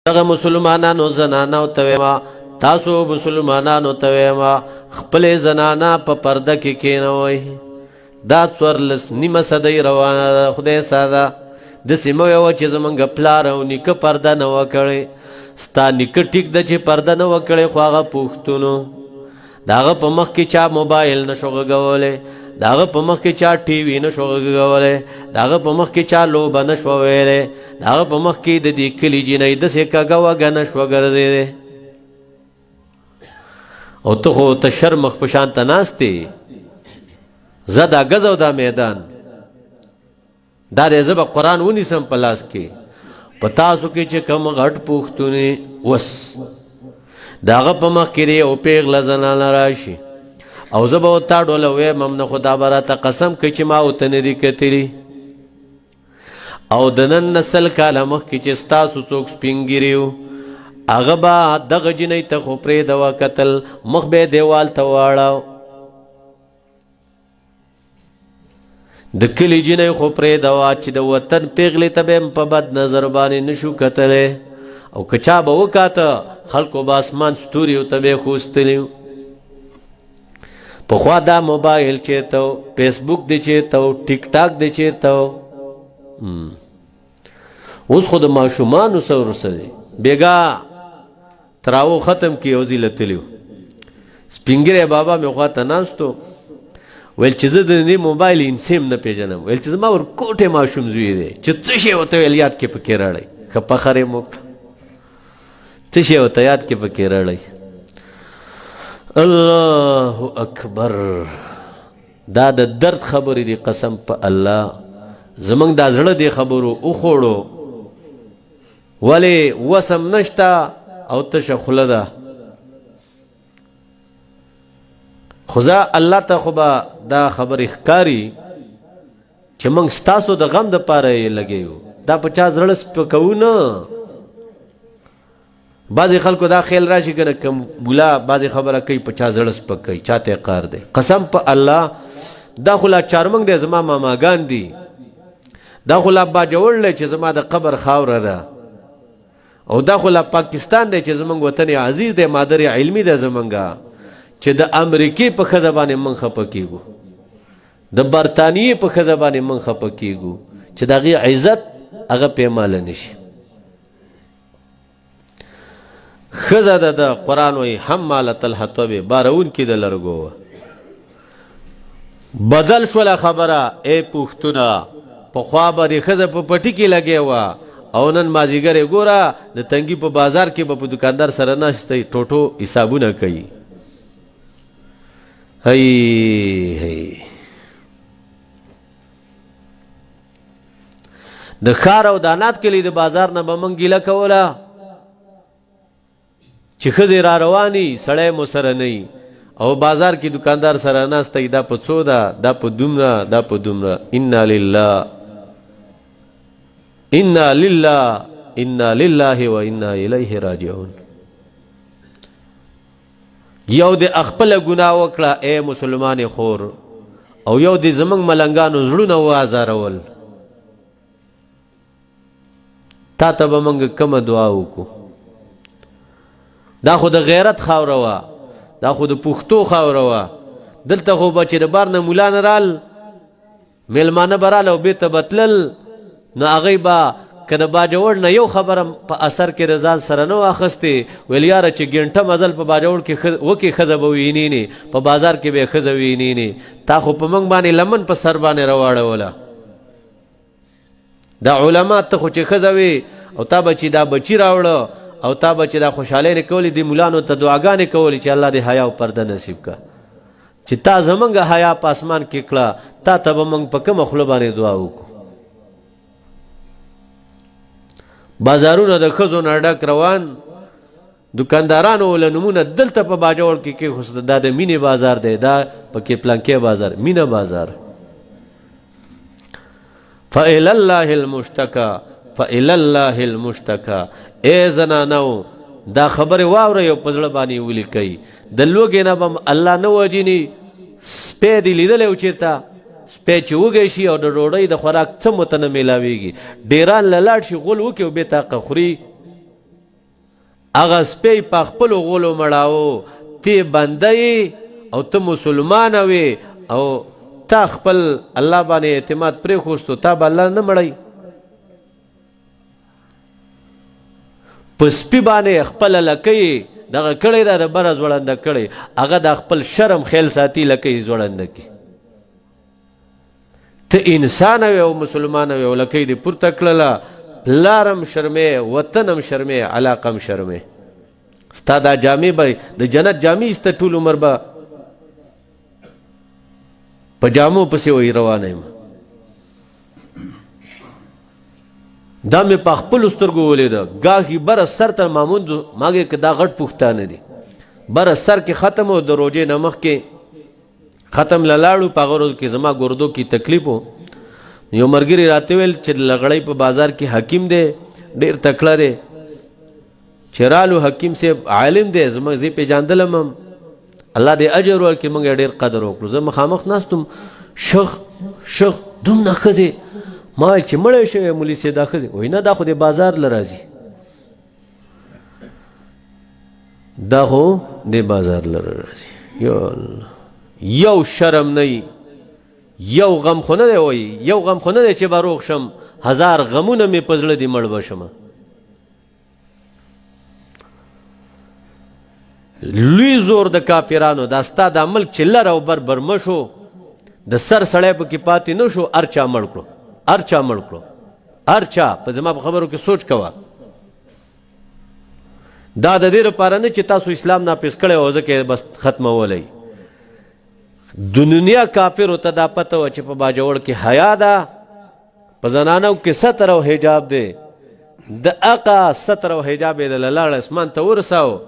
هغه مسلمانانو زنانو ته وایم تاسو مسلمانانو ته وایم خپل زنانا په پرده کې کینوي دا څوارلس نیمه صدۍ روانه ده خدای ساده داسې مه وایه چې زمونږ پلار او نیکه پرده نه وه کړې ستا نیکه ټیک ده چې پرده نه وه کړې خو هغه پوښتنو د هغه په مخ کې چا موبایل نه شو غږولی د هغه په مخ کې چا ټي وي نه شو غږولی د هغه په مخ کې چا لوبه نه شوه ویلی د هغه په مخ کې د دې کلي جینۍ داسې کږه وږه نه شوه ګرځېدی او ته خو ته شر مخ په شان ته ناست یې زه دا ګز او دا میدان دا دی زه به قرآن ونیسم په لاس کې په تاسو کې چې کوم غټ پوښتنې وس د هغه په مخ کې دی او پیغله زنانه راشي او زه به ورته ډوله ویم هم نه خو دا به راته قسم کوي چې ما ورته نه دي کتلي او د نن نه سل کاله مخکې چې ستاسو څوک سپین ږیري وو هغه به دغه جینۍ ته خو پرېږده کتل مخ به یې دیوال ته واړاو د کلي جینۍ خو پرېږده چې د وطن پیغلې ته به هم په بد نظر باندې نشو کتلی او که چا به وکاته خلکو به اسمان ستوري ورته به یې خوستلي پخوا دا موبایل چېرته و فیسبوک دی چېرته و ټیک ټاک دی چېرته و اوس خو د ماشومانو سره ورسه دی بېګا تراو ختم کړي او ځي له تلي و سپین ږیری بابا مې خواته ناست و ویل چې زه د دې موبایل انسیم نه پېژنم ویل چې زما ورکوټې ماشوم زوی دی چې څه شی ورته ویل یاد کې پکې راړی ښه فخر یې موږ څه شی ورته یاد کې پکې راړی الله اکبر دا د درد خبرې دي قسم په الله زمونږ دا زړه دې خبرو وخوړو ولې وسم نشته او تشه خوله ده خو زه الله ته خو به دا خبرې ښکاري چې موږ ستاسو د غم دپاره یې لګیو دا په چا زړه سپکوو نه بعضې خلکو دا خیال راشي که نه که مولا بعضې خبره کوي په چا زړه سپک کوي چاته یې قار دی قسم په الله دا خو لا چارمنګ دی زما ماماګان دي دا خو لا باجوړ دی چې زما د قبر خاوره ده او دا خو لا پاکستان دی چې زمونږ وطن عزیز دی مادر علمي دی زمونږه چې د امریکې په ښځه باندې موږ خفه کېږو د برطانیې په ښځه باندې موږ خفه کېږو چې د هغې عزت هغه پیماله نشي ښځه ده د قرآن وایي حمالة الحطب بارونکې د لرګو بدل شوله خبره ای پوښتونه پخوا به د ښځه په پټي کې لګې وه او نن مازدیګر یې ګوره د تنګي په بازار کې به په دکاندار سره ناستئ ټوټو حسابونه کوي هی هی د ښار او دانات کلي د بازار نه به موږ ګیله کوله چې ښځې را رواني سړی مو سره نه او بازار کې دکاندار سره ناستی دا په څو ده دا په دومره دا په دومره انا لله انا لله انا لله و انا الیه راجعون یو د خپله ګناه وکړه ای مسلمان خور او یو د زمونږ ملنګانو زړونه وازارول تا ته به موږ کومه دعا وکړو دا خو د غیرت خاوره وه دا خو د پښتو خاوره وه دلته خو به چې د بار نه مولا نه رال میلمانه به راله او بېرته به تلل نو هغوی به که د باجوړ نه یو خبره په اثر کې د ځان سره نه واخیستې ویل یاره چې ګنټه مزل په باجوړ کې وکې ښځه به وینینې په بازار کې به یې ښځه وینینې تا خو په موږ باندې لمن په سر باندې راواړوله دا علما ته خو چې ښځه وي او تا به چې دا بچي راوړه او تا به چې دا خوشحالۍ کولې دې ملانو ته دعاګانې کولې چې الله دې حیا او پرده نصیب که چې تا زمونږ حیا په اسمان کې کړه تا ته به موږ په کومه خوله باندې دعا وکړو بازارونه د ښځو نه ډک روان دکاندارانو له نومونه دلته په باجوړ کې کېښوسته دا د مینې بازار دی دا پکې پلانکې بازار مینه بازار فإلى الله المشتکى فإلى الله المشتکى ای زنانو دا خبرې واورئ او په زړه باندې ولیکئ د لوږې نه به الله نه وجیني سپی دې لیدلی و چېرته سپی چې وږی شي او د ډوډۍ د خوراک څه مو ته نه میلاویږي ډیران له لاړ شي غول وکړي او بېطاقه خوري هغه سپی په خپلو غولو مړاو، تی بنده او ته مسلمان وې او تا خپل الله باندې اعتماد پرېښوستو، تا به الله نه مړی. په سپي باندې خپله لکۍ دغه کړی ده، د بره ځوړنده کړی، هغه د خپل شرم خیال ساتي لکۍ ځوړنده کړي. ته انسان وې او مسلمان وې او لکۍ دې پورته کړله، پلارم شرمې، وطنم شرمې، علاقم شرمې. ستا دا جامې به د جنت جامې سته، ټول عمر به په جامو پسې وایي روانه یم. دا مې په خپلو سترګو ولیده. ګاهي بره سر ته ماموند ماګې که دا غټ پوښتانه دي، بره سر کې ختم و، د روژې نه مخکې ختم له لاړو. په هغه ورځ کې زما ګردو کې تکلیف و. یو ملګري راته ویل چې لغړی په بازار کې حکیم دی، ډېر تکړه دی. چې رالو حکیم صاحب عالم دی، زه پېژندلم هم، الله دې اجر ورکړي، موږ یې ډېر قدر وکړو. زه مخامخ ناستم، شخ دومره ښځې، ما ویل چې مړی شوی مولي صاحب دا ښځې؟ وایي نه، دا خو د بازار له راځي، دا خو د بازار له راځي. یا الله، یو شرم نه وي، یو غم خو نه دی. وایي یو غم خو نه دی چې به روغ شم، 1000 غمونه مې په زړه دي مړ به شمه. لوی زور د کافرانو دا ستا دا ملک چې لر او بر برمه شو، د سر سړی پکې پاتې نه شو، هر چا مړ کړو، هر چا مړ کړو، هر چا. په زما په خبرو کې سوچ کوه. دا د دې لپاره نه چې تاسو اسلام ناپیس کړی او ځکه بس ختمولی. د دنیا کافرو ته دا پته وه چې په باجوړ کې حیا ده، په زنانو کې ستر او حجاب دی. د اقا ستر او حجاب یې د لاړ اسمان ته ورساو،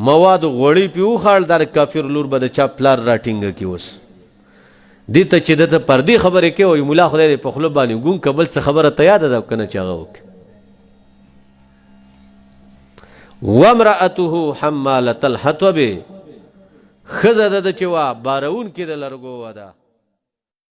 مواد غوړی پې وخاړ، دا د کافر لور به د چا پلار راټینګه کړي. اوس دې ته چې دته پردي خبرې کوي، وایي ملا خدای دې په خوله باندې ګونګ که بل څه خبره ته یاده ده که نه چې هغه وکړي. وامرأته حمالة الحطب، ښځه ده چې وه بارونکې د لرګو وه ده.